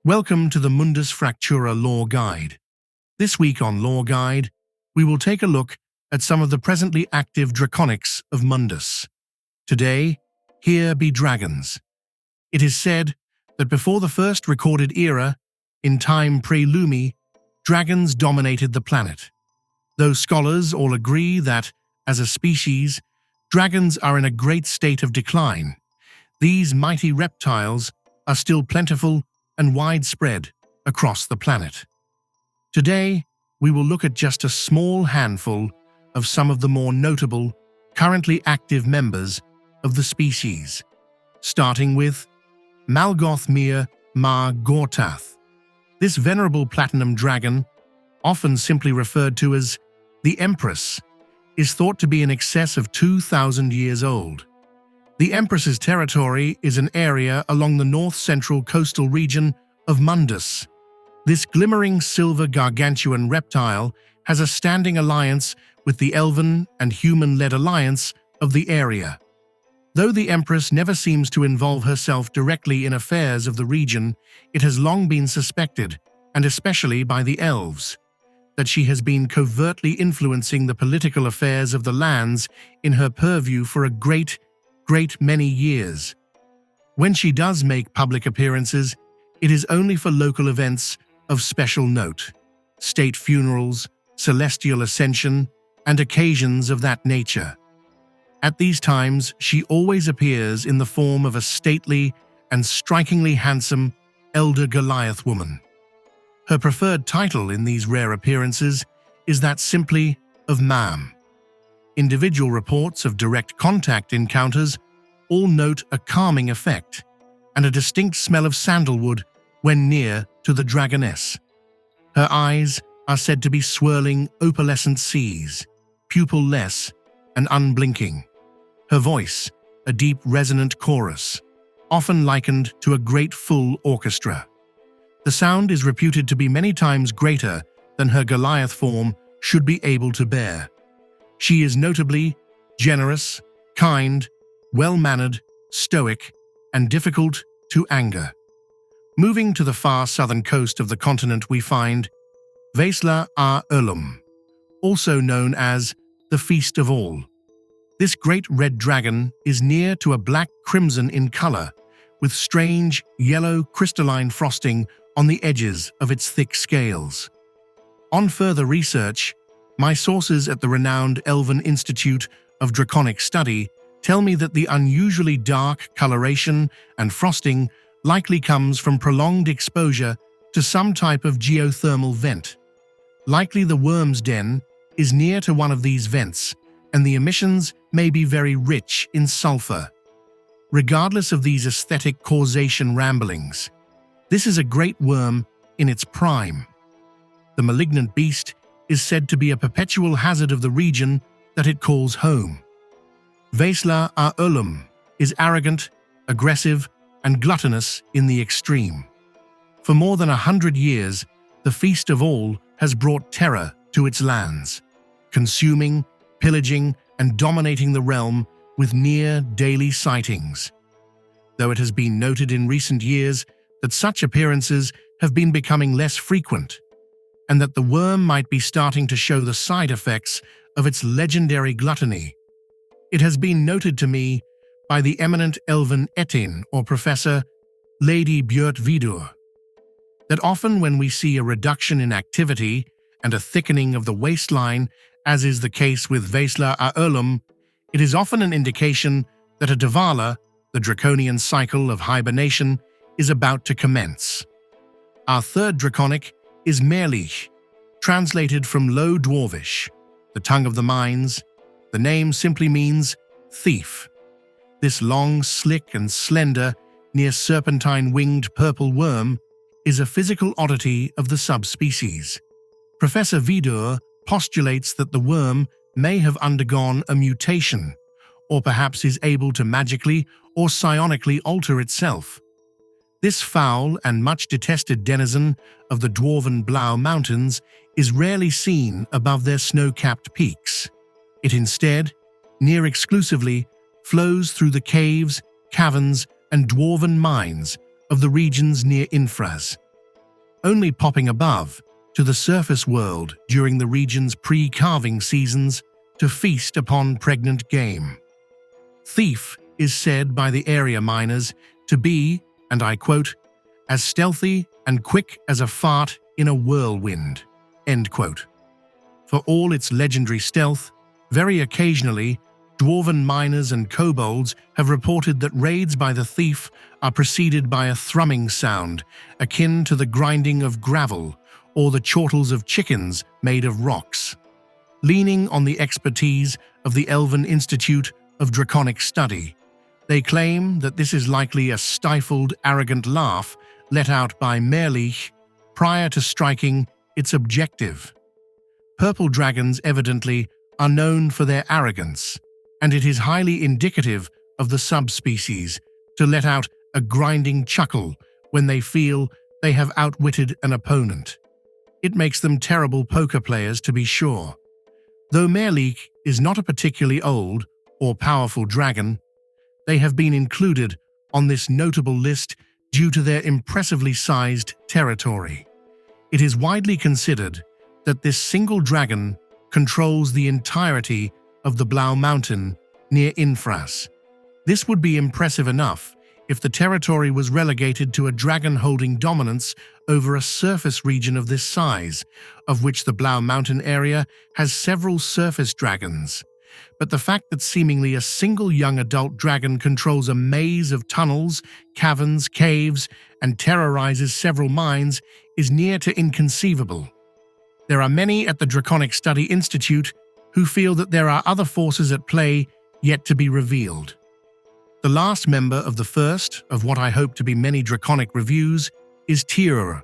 Welcome to the Mundus Fractura Lore Guide. This week on Lore Guide, we will take a look at some of the presently active draconics of Mundus. Today, here be dragons. It is said that before the first recorded era, in time pre-Lumi, dragons dominated the planet. Though scholars all agree that, as a species, dragons are in a great state of decline, these mighty reptiles are still plentiful and widespread across the planet. Today, we will look at just a small handful of some of the more notable, currently active members of the species, starting with Malgoth Mir Ma Gortath. This venerable platinum dragon, often simply referred to as the Empress, is thought to be in excess of 2,000 years old. The Empress's territory is an area along the north-central coastal region of Mundus. This glimmering silver gargantuan reptile has a standing alliance with the elven and human-led alliance of the area. Though the Empress never seems to involve herself directly in affairs of the region, it has long been suspected, and especially by the elves, that she has been covertly influencing the political affairs of the lands in her purview for a great many years. When she does make public appearances, it is only for local events of special note, state funerals, celestial ascension, and occasions of that nature. At these times, she always appears in the form of a stately and strikingly handsome elder Goliath woman. Her preferred title in these rare appearances is that simply of Ma'am. Individual reports of direct contact encounters all note a calming effect and a distinct smell of sandalwood when near to the dragoness. Her eyes are said to be swirling opalescent seas, pupil-less and unblinking. Her voice, a deep resonant chorus, often likened to a great full orchestra. The sound is reputed to be many times greater than her Goliath form should be able to bear. She is notably generous, kind, well-mannered, stoic, and difficult to anger. Moving to the far southern coast of the continent, we find Vesla Ulum, also known as the Feast of All. This great red dragon is near to a black crimson in color, with strange yellow crystalline frosting on the edges of its thick scales. On further research, my sources at the renowned Elven Institute of Draconic Study tell me that the unusually dark coloration and frosting likely comes from prolonged exposure to some type of geothermal vent. Likely the worm's den is near to one of these vents, and the emissions may be very rich in sulfur. Regardless of these aesthetic causation ramblings, this is a great worm in its prime. The malignant beast is said to be a perpetual hazard of the region that it calls home. Vesla Ulum is arrogant, aggressive, and gluttonous in the extreme. For more than 100 years, the Feast of All has brought terror to its lands, consuming, pillaging, and dominating the realm with near daily sightings. Though it has been noted in recent years that such appearances have been becoming less frequent, and that the worm might be starting to show the side effects of its legendary gluttony, it has been noted to me by the eminent elven Etin or Professor Lady Björt Vidur that often when we see a reduction in activity and a thickening of the waistline, as is the case with Vesla Ulum, it is often an indication that a Dvala, the draconian cycle of hibernation, is about to commence. Our third draconic is Merlich, translated from Low Dwarvish, the tongue of the mines. The name simply means thief. This long, slick, and slender, near serpentine-winged purple worm is a physical oddity of the subspecies. Professor Vidur postulates that the worm may have undergone a mutation, or perhaps is able to magically or psionically alter itself. This foul and much detested denizen of the dwarven Blau Mountains is rarely seen above their snow-capped peaks. It instead, near exclusively, flows through the caves, caverns, and dwarven mines of the regions near infras, only popping above to the surface world during the region's pre-calving seasons to feast upon pregnant game. Thief is said by the area miners to be, and I quote, as stealthy and quick as a fart in a whirlwind, end quote. For all its legendary stealth, very occasionally, dwarven miners and kobolds have reported that raids by the thief are preceded by a thrumming sound akin to the grinding of gravel or the chortles of chickens made of rocks. Leaning on the expertise of the Elven Institute of Draconic Study, they claim that this is likely a stifled, arrogant laugh let out by Merlich prior to striking its objective. Purple dragons evidently are known for their arrogance, and it is highly indicative of the subspecies to let out a grinding chuckle when they feel they have outwitted an opponent. It makes them terrible poker players, to be sure. Though Merlich is not a particularly old or powerful dragon, they have been included on this notable list due to their impressively sized territory. It is widely considered that this single dragon controls the entirety of the Blau Mountain near Infras. This would be impressive enough if the territory was relegated to a dragon holding dominance over a surface region of this size, of which the Blau Mountain area has several surface dragons. But the fact that seemingly a single young adult dragon controls a maze of tunnels, caverns, caves, and terrorizes several mines is near to inconceivable. There are many at the Draconic Study Institute who feel that there are other forces at play yet to be revealed. The last member of the first of what I hope to be many draconic reviews is T.T.R.P.G.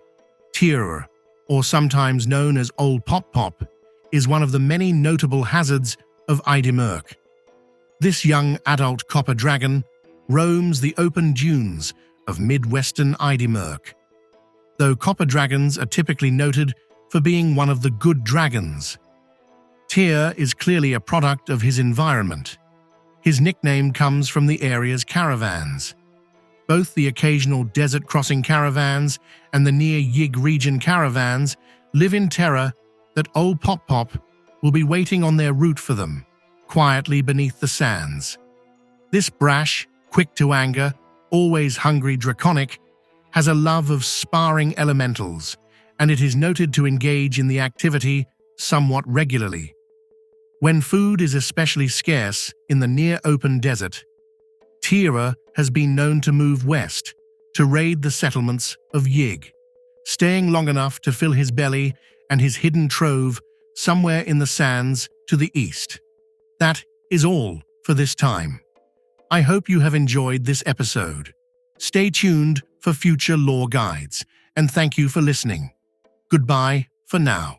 T.T.R.P.G, or sometimes known as Old Pop Pop, is one of the many notable hazards of Idimurk. This young adult copper dragon roams the open dunes of mid-western Idimurk. Though copper dragons are typically noted for being one of the good dragons, Tyr is clearly a product of his environment. His nickname comes from the area's caravans. Both the occasional desert crossing caravans and the near Yig region caravans live in terror that Old Pop Pop will be waiting on their route for them, quietly beneath the sands. This brash, quick to anger, always hungry draconic has a love of sparring elementals, and it is noted to engage in the activity somewhat regularly. When food is especially scarce in the near-open desert, Tyr has been known to move west to raid the settlements of Yig, staying long enough to fill his belly and his hidden trove somewhere in the sands to the east. That is all for this time. I hope you have enjoyed this episode. Stay tuned for future lore guides, and thank you for listening. Goodbye for now.